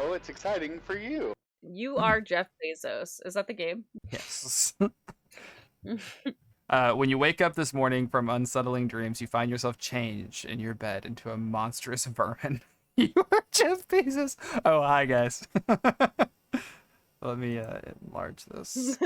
Oh, it's exciting for you. You are Jeff Bezos. Is that the game? Yes. When you wake up this morning from unsettling dreams, you find yourself changed in your bed into a monstrous vermin. You are Jeff Bezos. Oh, hi, guys. Let me enlarge this.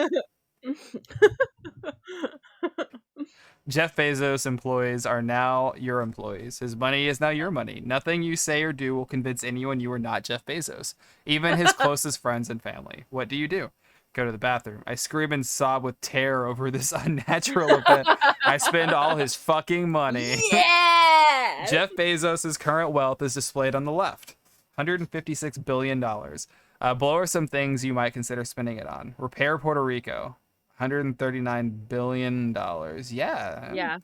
Jeff Bezos' employees are now your employees. His money is now your money. Nothing you say or do will convince anyone you are not Jeff Bezos, even his closest friends and family. What do? Go to the bathroom. I scream and sob with terror over this unnatural event. I spend all his fucking money. Yeah. Jeff Bezos' current wealth is displayed on the left. $156 billion. Below are some things you might consider spending it on. Repair Puerto Rico. $139 billion. Yeah. Yeah.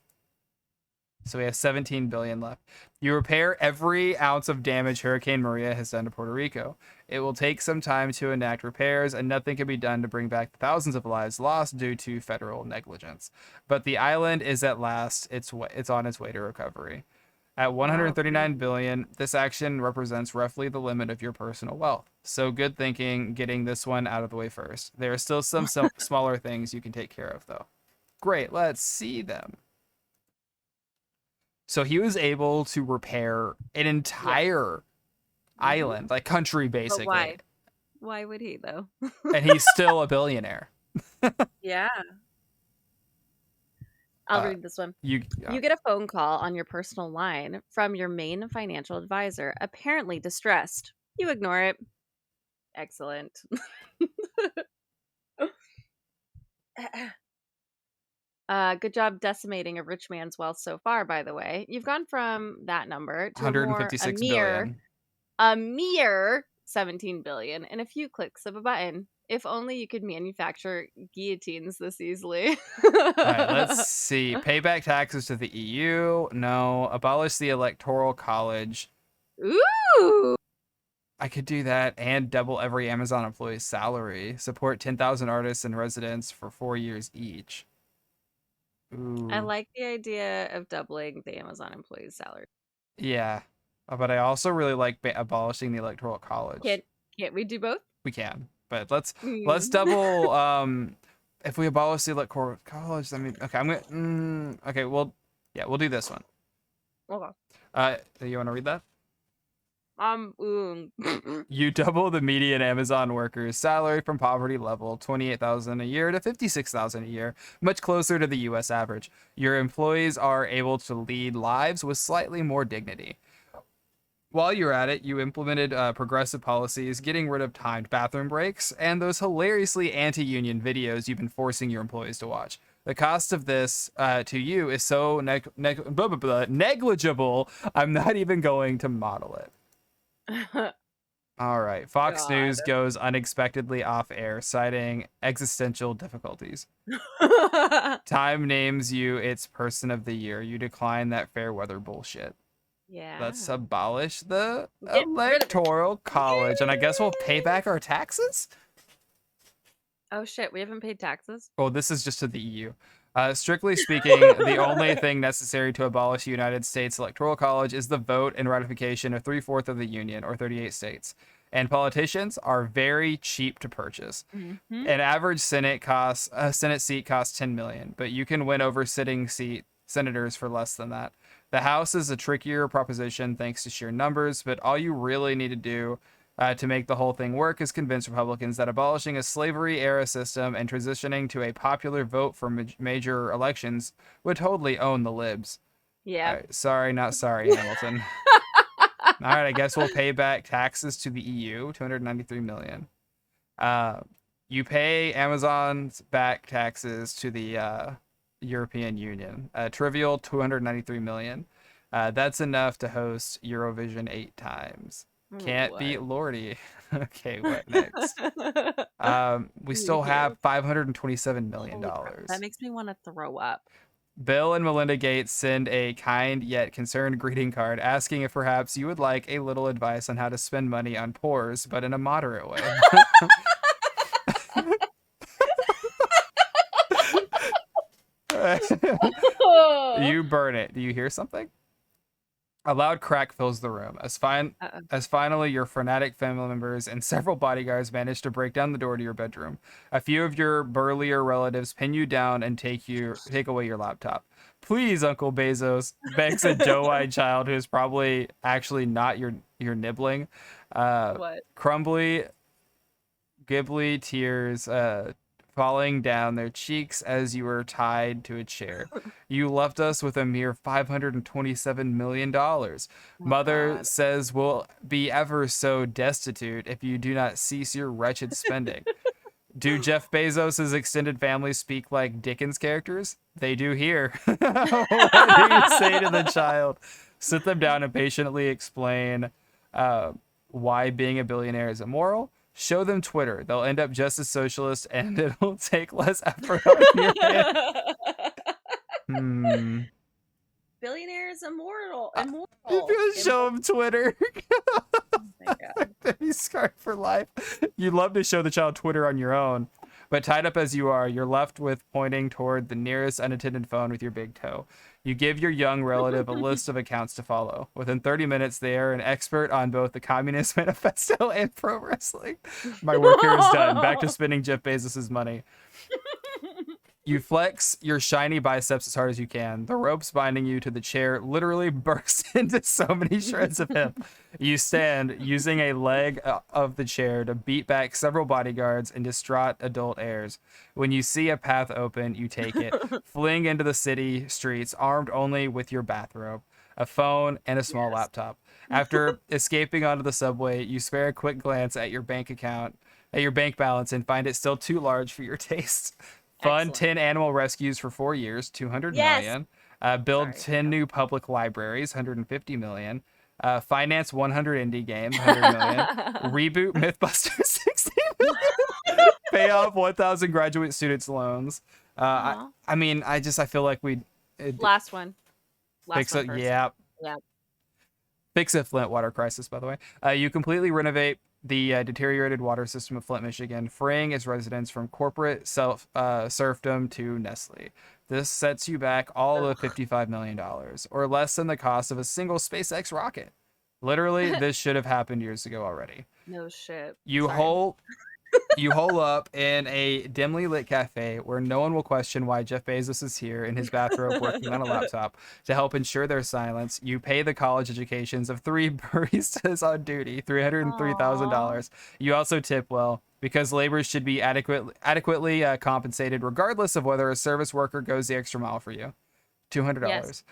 So we have 17 billion left. You repair every ounce of damage Hurricane Maria has done to Puerto Rico. It will take some time to enact repairs, and nothing can be done to bring back the thousands of lives lost due to federal negligence. But the island is at last, it's on its way to recovery. At 139 billion, this action represents roughly the limit of your personal wealth. So good thinking getting this one out of the way first. There are still some smaller things you can take care of, though. Great, let's see them. So he was able to repair an entire island, like country, basically. But why would he, though? And he's still a billionaire. Yeah. I'll read this one. You get a phone call on your personal line from your main financial advisor, apparently distressed. You ignore it. Excellent. Good job decimating a rich man's wealth so far, by the way. You've gone from that number to 156 billion. A mere 17 billion in a few clicks of a button. If only you could manufacture guillotines this easily. All right, let's see. Pay back taxes to the EU. No. Abolish the Electoral College. Ooh. I could do that and double every Amazon employee's salary. Support 10,000 artists and residents for 4 years each. Ooh. I like the idea of doubling the Amazon employees' salary. Yeah. But I also really like abolishing the Electoral College. Can't we do both? We can. But let's double if we abolish the Electoral College, I mean, okay, I'm gonna okay, we'll do this one. Okay. You want to read that? Ooh. You double the median Amazon worker's salary from poverty level $28,000 a year to $56,000 a year, much closer to the U.S. average. Your employees are able to lead lives with slightly more dignity. While you're at it, you implemented progressive policies, getting rid of timed bathroom breaks, and those hilariously anti-union videos you've been forcing your employees to watch. The cost of this to you is so negligible, I'm not even going to model it. All right. Fox News goes unexpectedly off air, citing existential difficulties. Time names you its person of the year. You decline that fair weather bullshit. Yeah. Let's abolish the Electoral College, and I guess we'll pay back our taxes? Oh, shit. We haven't paid taxes? Oh, this is just to the EU. Strictly speaking, the only thing necessary to abolish the United States Electoral College is the vote and ratification of 3/4 of the Union, or 38 states. And politicians are very cheap to purchase. Mm-hmm. An average Senate seat costs $10 million, but you can win over sitting senators for less than that. The House is a trickier proposition thanks to sheer numbers, but all you really need to do to make the whole thing work is convince Republicans that abolishing a slavery-era system and transitioning to a popular vote for major elections would totally own the libs. Yeah. Sorry, not sorry, Hamilton. All right, I guess we'll pay back taxes to the EU, $293 million. You pay Amazon's back taxes to the European Union. Trivial, $293 million. That's enough to host Eurovision 8 times. Can't beat Lordy. Okay, what next? We still have $527 million. That makes me want to throw up. Bill and Melinda Gates send a kind yet concerned greeting card asking if perhaps you would like a little advice on how to spend money on pores, but in a moderate way. You burn it. Do you hear something? A loud crack fills the room Uh-oh. as finally your frenetic family members and several bodyguards manage to break down the door to your bedroom. A few of your burlier relatives pin you down and take away your laptop. Please, Uncle Bezos, begs a doe-eyed child who is probably actually not your nibbling. What? Crumbly, gibbly tears falling down their cheeks as you were tied to a chair. You left us with a mere $527 million. Oh Mother God. says we'll be ever so destitute if you do not cease your wretched spending. Do Jeff Bezos' extended family speak like Dickens characters? They do here. What do you say to the child? Sit them down and patiently explain why being a billionaire is immoral. Show them Twitter. They'll end up just as socialist and it'll take less effort on your end. Hmm. Billionaire is immortal. If you show them Twitter, Oh my God. they'd be scarred for life. You'd love to show the child Twitter on your own. But tied up as you are, you're left with pointing toward the nearest unattended phone with your big toe. You give your young relative a list of accounts to follow. Within 30 minutes, they are an expert on both the Communist Manifesto and pro wrestling. My work here is done. Back to spending Jeff Bezos' money. You flex your shiny biceps as hard as you can. The ropes binding you to the chair literally burst into so many shreds of him. You stand, using a leg of the chair to beat back several bodyguards and distraught adult heirs. When you see a path open, you take it, fling into the city streets, armed only with your bathrobe, a phone, and a small laptop. After escaping onto the subway, you spare a quick glance at your bank balance, and find it still too large for your taste. Fund Excellent. 10 animal rescues for 4 years, 200 Yes. million. Build Sorry. 10 new public libraries, 150 million. Finance 100 indie games, 100 million. Reboot Mythbusters, 60 million. Pay off 1,000 graduate students' loans. Aw. I mean, I feel like Last one. Last fix one it. first. Yeah, Yeah. fix a Flint water crisis, by the way. You completely renovate the deteriorated water system of Flint, Michigan, freeing its residents from corporate serfdom to Nestle. This sets you back all of $55 million, or less than the cost of a single SpaceX rocket. Literally, this should have happened years ago already. No shit. You Sorry. hole up in a dimly lit cafe where no one will question why Jeff Bezos is here in his bathrobe working on a laptop to help ensure their silence. You pay the college educations of 3 baristas on duty, $303,000. You also tip well because labor should be adequately compensated regardless of whether a service worker goes the extra mile for you. $200. Yes.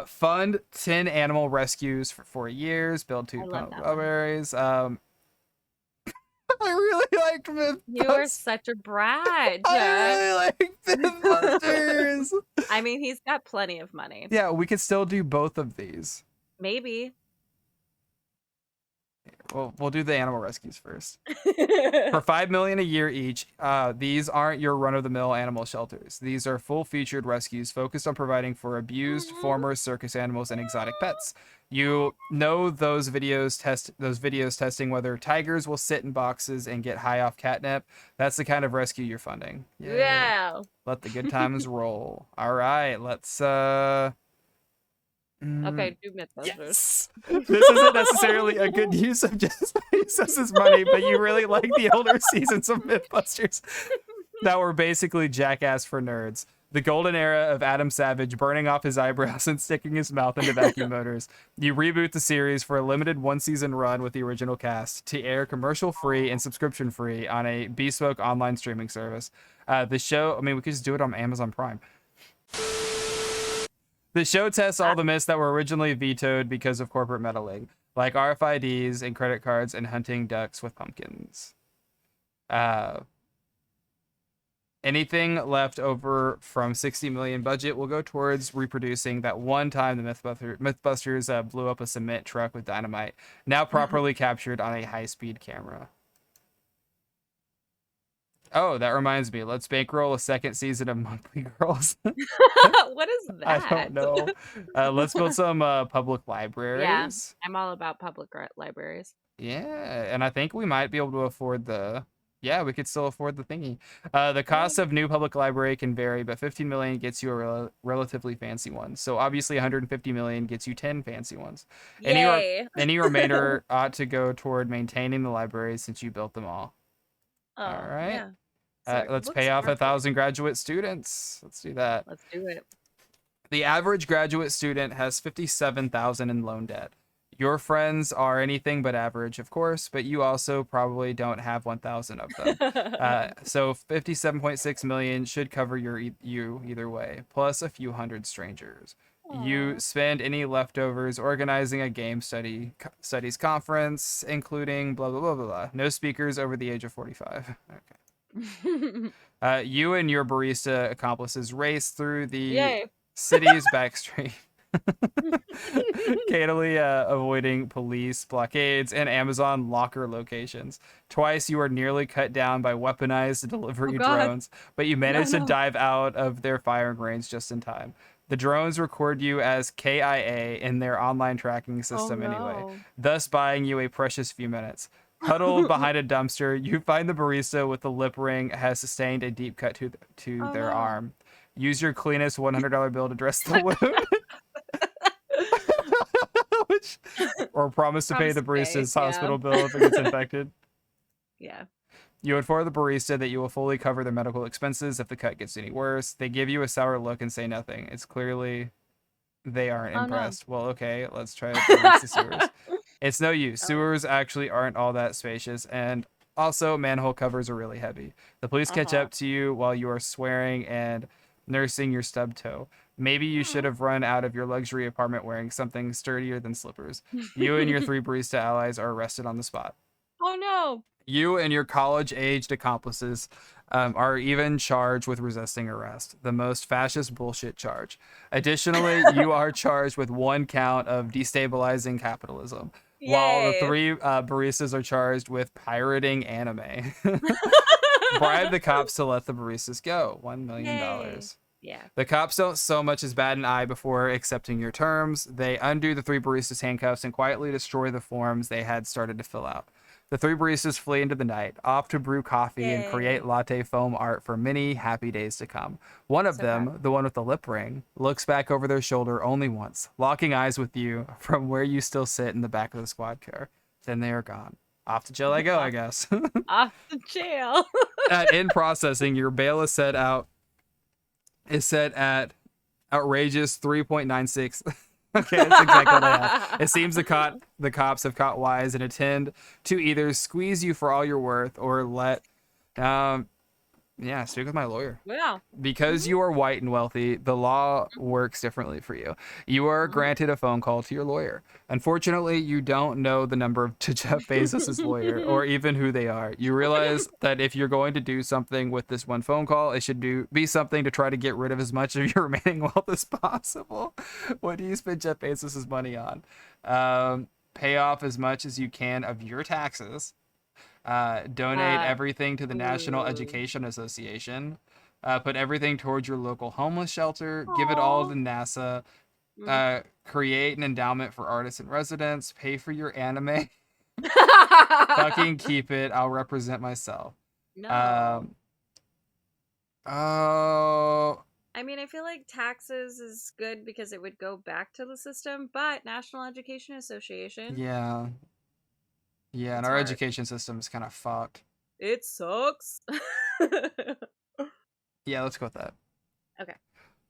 Fund 10 animal rescues for 4 years. Build 2 I love that one. blueberries. I really liked Mythbusters. You are such a brat. I really like Mythbusters. I mean, he's got plenty of money. Yeah, we could still do both of these. Maybe. We'll do the animal rescues first. For $5 million a year each, these aren't your run-of-the-mill animal shelters. These are full-featured rescues focused on providing for abused former circus animals and exotic pets. You know those videos testing whether tigers will sit in boxes and get high off catnip. That's the kind of rescue you're funding. Yay. Yeah. Let the good times roll. All right, let's Okay, do Mythbusters. Yes. This isn't necessarily a good use of Jeff Bezos' money, but you really like the older seasons of Mythbusters that were basically Jackass for nerds. The golden era of Adam Savage burning off his eyebrows and sticking his mouth into vacuum motors. You reboot the series for a limited 1-season run with the original cast to air commercial-free and subscription-free on a bespoke online streaming service. The show, I mean, we could just do it on Amazon Prime. The show tests all the myths that were originally vetoed because of corporate meddling, like RFIDs and credit cards and hunting ducks with pumpkins. Anything left over from 60 million budget will go towards reproducing that one time the Mythbusters blew up a cement truck with dynamite, now properly captured on a high-speed camera. Oh, that reminds me. Let's bankroll a second season of Monthly Girls. What is that? I don't know. Let's build some public libraries. Yeah, I'm all about public libraries. Yeah, and I think we might be able to afford the Yeah, we could still afford the thingy. The cost Well, of new public library can vary, but 15 million gets you a relatively fancy one. So obviously 150 million gets you 10 fancy ones. Any re- yay. any remainder ought to go toward maintaining the library since you built them all. All Oh, right. yeah. So it Let's looks pay off perfect. 1,000 graduate students. Let's do that. Let's do it. The average graduate student has 57,000 in loan debt. Your friends are anything but average, of course, but you also probably don't have 1,000 of them. So 57.6 million should cover you either way, plus a few hundred strangers. You Aw. spend any leftovers organizing a game studies conference, including blah blah blah blah blah. No speakers over the age of 45. Okay. You and your barista accomplices race through the Yay. city's backstreet, catily avoiding police blockades and Amazon locker locations. Twice you are nearly cut down by weaponized Oh delivery God. drones, but you No, manage to no. dive out of their firing range just in time. The drones record you as KIA in their online tracking Oh system anyway, no. thus buying you a precious few minutes. Huddled behind a dumpster, you find the barista with the lip ring has sustained a deep cut to Oh their no. arm. Use your cleanest $100 bill to dress the wound, which, or promise to pay Promise the to pay. barista's Yeah. hospital bill if it gets infected. Yeah. You inform the barista that you will fully cover their medical expenses if the cut gets any worse. They give you a sour look and say nothing. It's clearly they aren't Oh no. impressed. Well, okay, let's try to reach the sewers. It's no use. Oh. Sewers actually aren't all that spacious, and also manhole covers are really heavy. The police catch Uh-huh. up to you while you are swearing and nursing your stub toe. Maybe you should have run out of your luxury apartment wearing something sturdier than slippers. You and your three barista allies are arrested on the spot. Oh no. You and your college-aged accomplices are even charged with resisting arrest, the most fascist bullshit charge. Additionally, you are charged with one count of destabilizing capitalism, while the Yay. three baristas are charged with pirating anime. Bribe the cops to let the baristas go. $1 million. Yay. Yeah. The cops don't so much as bat an eye before accepting your terms. They undo the three baristas' handcuffs and quietly destroy the forms they had started to fill out. The three baristas flee into the night, off to brew coffee and Yay. create latte foam art for many happy days to come. One of So proud. them, the one with the lip ring, looks back over their shoulder only once, locking eyes with you from where you still sit in the back of the squad car. Then they are gone. Off to jail I go, I Off, guess. off to jail. In processing, your bail is set at outrageous 3.96. Okay, that's exactly what I have. It seems the cops have caught wise and intend to either squeeze you for all you're worth or let yeah, speak with my lawyer. Yeah. Because Mhm. you are white and wealthy, the law works differently for you. You are granted a phone call to your lawyer. Unfortunately, you don't know the number to Jeff Bezos' lawyer or even who they are. You realize that if you're going to do something with this one phone call, it should be something to try to get rid of as much of your remaining wealth as possible. What do you spend Jeff Bezos' money on? Pay off as much as you can of your taxes. Donate Uh, everything to the National ooh. Education Association. Put everything towards your local homeless shelter. Give it all Aw. to NASA. Mm. Create an endowment for artists in residence. Pay for your anime. Fucking keep it. I'll represent myself. No. Um, oh, I mean, I feel like taxes is good because it would go back to the system, but National Education Association, yeah. Yeah, and it's our hard. education system is kind of fucked. It sucks. Yeah, let's go with that. Okay.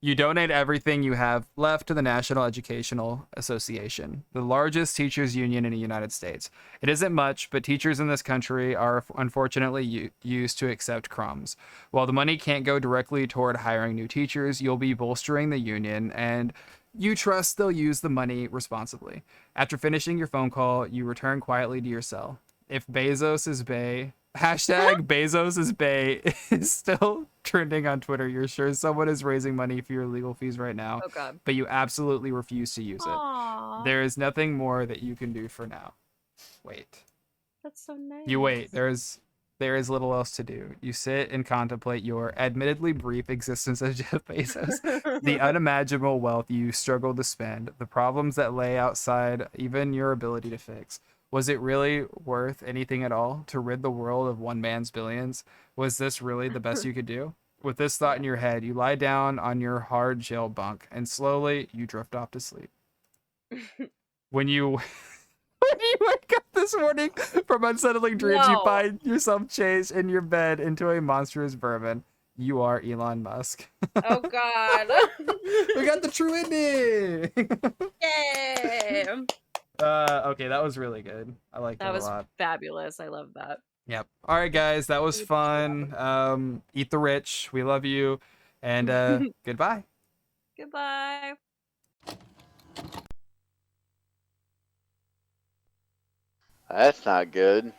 You donate everything you have left to the National Educational Association, the largest teachers union in the United States. It isn't much, but teachers in this country are unfortunately used to accept crumbs. While the money can't go directly toward hiring new teachers, you'll be bolstering the union and you trust they'll use the money responsibly. After finishing your phone call, you return quietly to your cell. If Bezos is Bay, hashtag Bezos is Bay is still trending on Twitter. You're sure someone is raising money for your legal fees right now, Oh god. but you absolutely refuse to use it. Aw. There is nothing more that you can do for now. Wait. That's so You wait. nice. There is little else to do. You sit and contemplate your admittedly brief existence as Jeff Bezos, the unimaginable wealth you struggle to spend, the problems that lay outside even your ability to fix. Was it really worth anything at all to rid the world of one man's billions? Was this really the best you could do? With this thought in your head, you lie down on your hard jail bunk and slowly you drift off to sleep. When you when you wake up this morning from unsettling dreams, you No. find yourself chased in your bed into a monstrous vermin. You are Elon Musk. Oh God. We got the true ending. Yay. Okay, that was really good. I like That that a was lot. fabulous. I love that. Yep. All right, guys, that was Really appreciate fun. Eat the rich. We love you, and that. goodbye. Goodbye. That's not good.